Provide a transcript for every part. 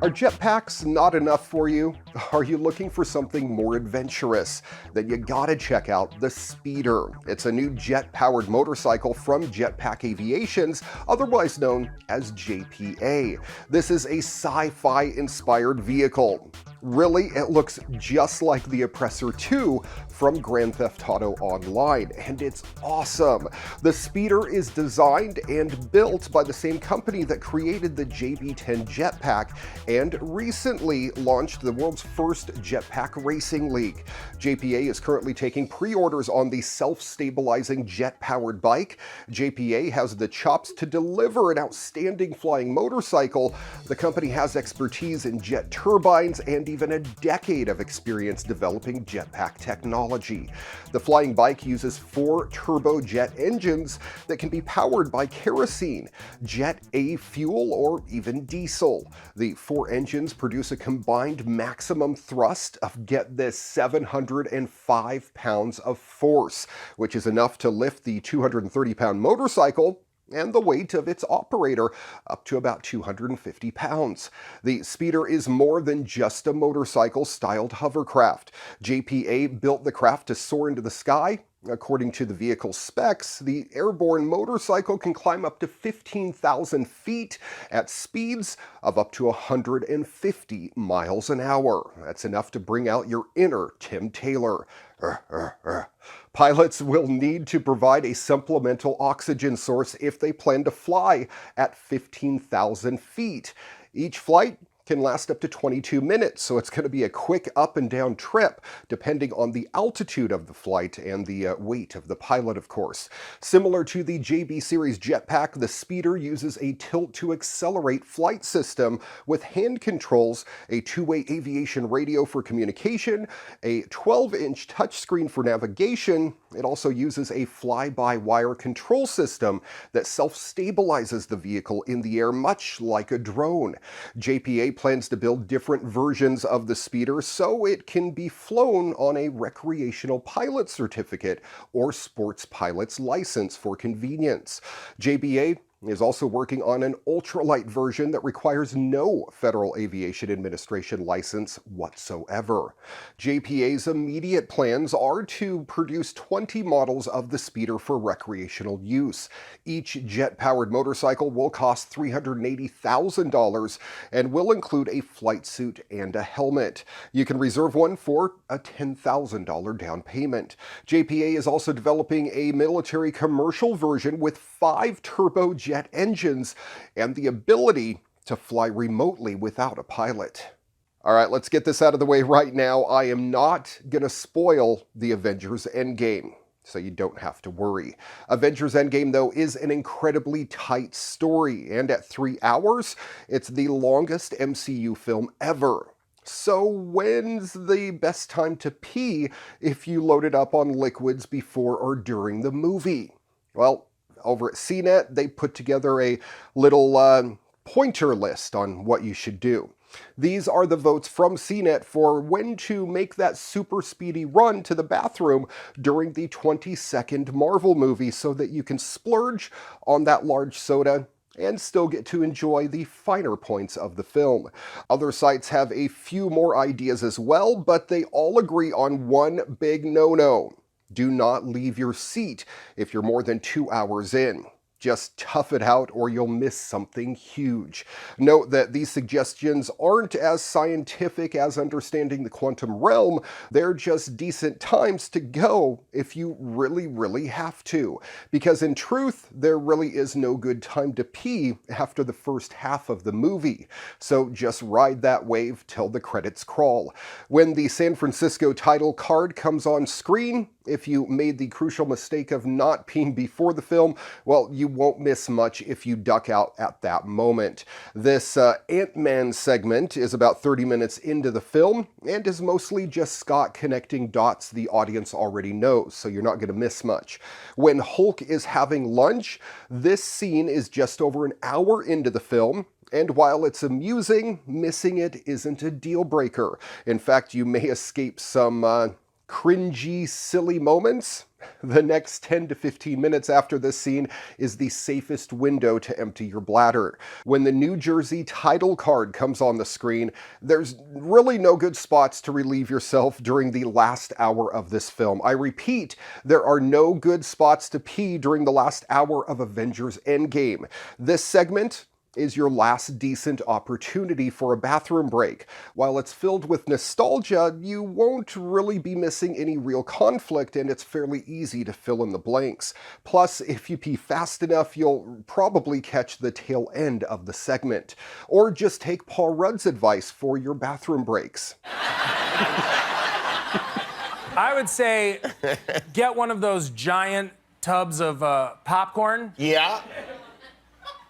Are jetpacks not enough for you? Are you looking for something more adventurous? Then you gotta check out the Speeder. It's a new jet-powered motorcycle from Jetpack Aviations, otherwise known as JPA. This is a sci-fi inspired vehicle. Really, it looks just like the Oppressor 2 from Grand Theft Auto Online, and it's awesome. The Speeder is designed and built by the same company that created the JB-10 jetpack and recently launched the world's first jetpack racing league. JPA is currently taking pre-orders on the self-stabilizing jet-powered bike. JPA has the chops to deliver an outstanding flying motorcycle. The company has expertise in jet turbines and even a decade of experience developing jetpack technology. The flying bike uses 4 turbojet engines that can be powered by kerosene, Jet A fuel, or even diesel. The 4 engines produce a combined maximum thrust of, get this, 705 pounds of force, which is enough to lift the 230-pound motorcycle and the weight of its operator up to about 250 pounds. The Speeder is more than just a motorcycle-styled hovercraft. JPA built the craft to soar into the sky. According to the vehicle's specs, the airborne motorcycle can climb up to 15,000 feet at speeds of up to 150 miles an hour. That's enough to bring out your inner Tim Taylor. Pilots will need to provide a supplemental oxygen source if they plan to fly at 15,000 feet. Each flight can last up to 22 minutes, so it's going to be a quick up and down trip, depending on the altitude of the flight and the weight of the pilot, of course. Similar to the JB Series jetpack, the Speeder uses a tilt-to-accelerate flight system with hand controls, a two-way aviation radio for communication, a 12-inch touchscreen for navigation. It also uses a fly-by-wire control system that self-stabilizes the vehicle in the air, much like a drone. JPA plans to build different versions of the Speeder so it can be flown on a recreational pilot certificate or sports pilot's license for convenience. JPA is also working on an ultralight version that requires no Federal Aviation Administration license whatsoever. JPA's immediate plans are to produce 20 models of the Speeder for recreational use. Each jet-powered motorcycle will cost $380,000 and will include a flight suit and a helmet. You can reserve one for a $10,000 down payment. JPA is also developing a military commercial version with 5 turbojet engines and the ability to fly remotely without a pilot. All right, let's get this out of the way right now. I am not going to spoil the Avengers Endgame, so you don't have to worry. Avengers Endgame, though, is an incredibly tight story, and at 3 hours, it's the longest MCU film ever. So when's the best time to pee if you load it up on liquids before or during the movie? Well, over at CNET, they put together a little pointer list on what you should do. These are the votes from CNET for when to make that super speedy run to the bathroom during the 20-second Marvel movie so that you can splurge on that large soda and still get to enjoy the finer points of the film. Other sites have a few more ideas as well, but they all agree on one big no-no. Do not leave your seat if you're more than 2 hours in. Just tough it out or you'll miss something huge. Note that these suggestions aren't as scientific as understanding the quantum realm. They're just decent times to go if you really have to. Because in truth, there really is no good time to pee after the first half of the movie. So just ride that wave till the credits crawl. When the San Francisco title card comes on screen, if you made the crucial mistake of not peeing before the film, well, you won't miss much if you duck out at that moment. This Ant-Man segment is about 30 minutes into the film and is mostly just Scott connecting dots the audience already knows, so you're not going to miss much. When Hulk is having lunch, this scene is just over an hour into the film. And while it's amusing, missing it isn't a deal breaker. In fact, you may escape some Cringy, silly moments? The next 10 to 15 minutes after this scene is the safest window to empty your bladder. When the New Jersey title card comes on the screen, there's really no good spots to relieve yourself during the last hour of this film. I repeat, there are no good spots to pee during the last hour of Avengers Endgame. This segment is your last decent opportunity for a bathroom break. While it's filled with nostalgia, you won't really be missing any real conflict, and it's fairly easy to fill in the blanks. Plus, if you pee fast enough, you'll probably catch the tail end of the segment. Or just take Paul Rudd's advice for your bathroom breaks. I would say get one of those giant tubs of popcorn. Yeah.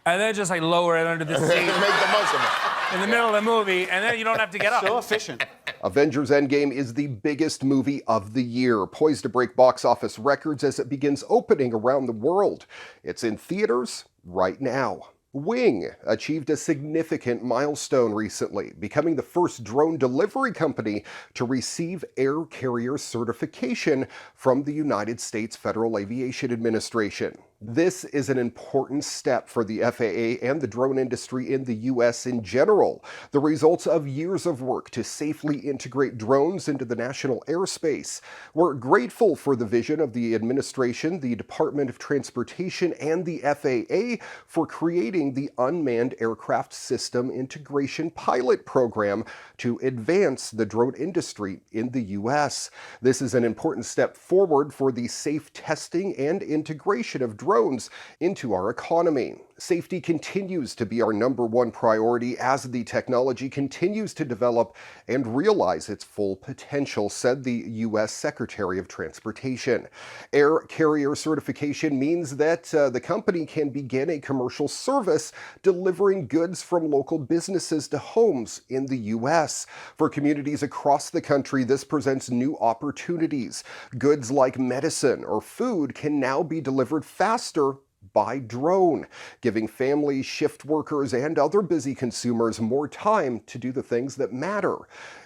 And then just like lower it under the seat. Make the most of it. In the middle of the movie, and then you don't have to get up. So efficient. Avengers Endgame is the biggest movie of the year, poised to break box office records as it begins opening around the world. It's in theaters right now. Wing achieved a significant milestone recently, becoming the first drone delivery company to receive air carrier certification from the United States Federal Aviation Administration. This is an important step for the FAA and the drone industry in the U.S. in general, the results of years of work to safely integrate drones into the national airspace. We're grateful for the vision of the administration, the Department of Transportation, and the FAA for creating the Unmanned Aircraft System Integration Pilot Program to advance the drone industry in the U.S. This is an important step forward for the safe testing and integration of drones into our economy. Safety continues to be our #1 priority as the technology continues to develop and realize its full potential, said the U.S. Secretary of Transportation. Air carrier certification means that the company can begin a commercial service delivering goods from local businesses to homes in the U.S. For communities across the country, this presents new opportunities. Goods like medicine or food can now be delivered faster by drone, giving families, shift workers, and other busy consumers more time to do the things that matter.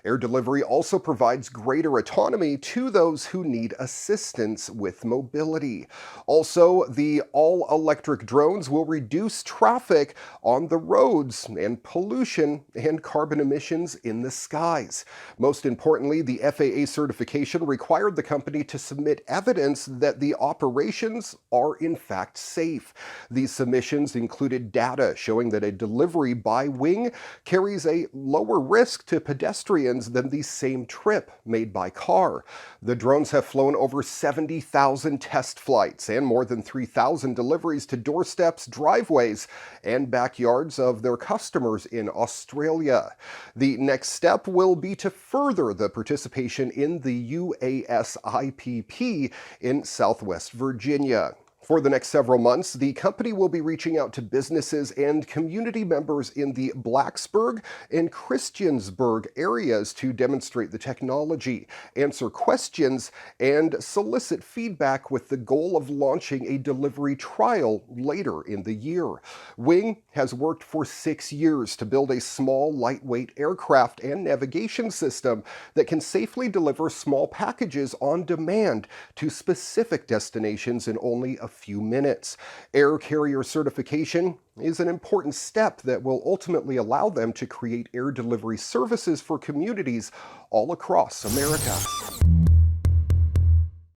Air delivery also provides greater autonomy to those who need assistance with mobility. Also, the all-electric drones will reduce traffic on the roads and pollution and carbon emissions in the skies. Most importantly, the FAA certification required the company to submit evidence that the operations are in fact safe. These submissions included data showing that a delivery by Wing carries a lower risk to pedestrians than the same trip made by car. The drones have flown over 70,000 test flights and more than 3,000 deliveries to doorsteps, driveways, and backyards of their customers in Australia. The next step will be to further the participation in the UASIPP in Southwest Virginia. For the next several months, the company will be reaching out to businesses and community members in the Blacksburg and Christiansburg areas to demonstrate the technology, answer questions, and solicit feedback with the goal of launching a delivery trial later in the year. Wing has worked for 6 years to build a small, lightweight aircraft and navigation system that can safely deliver small packages on demand to specific destinations in only a few minutes. Air carrier certification is an important step that will ultimately allow them to create air delivery services for communities all across America.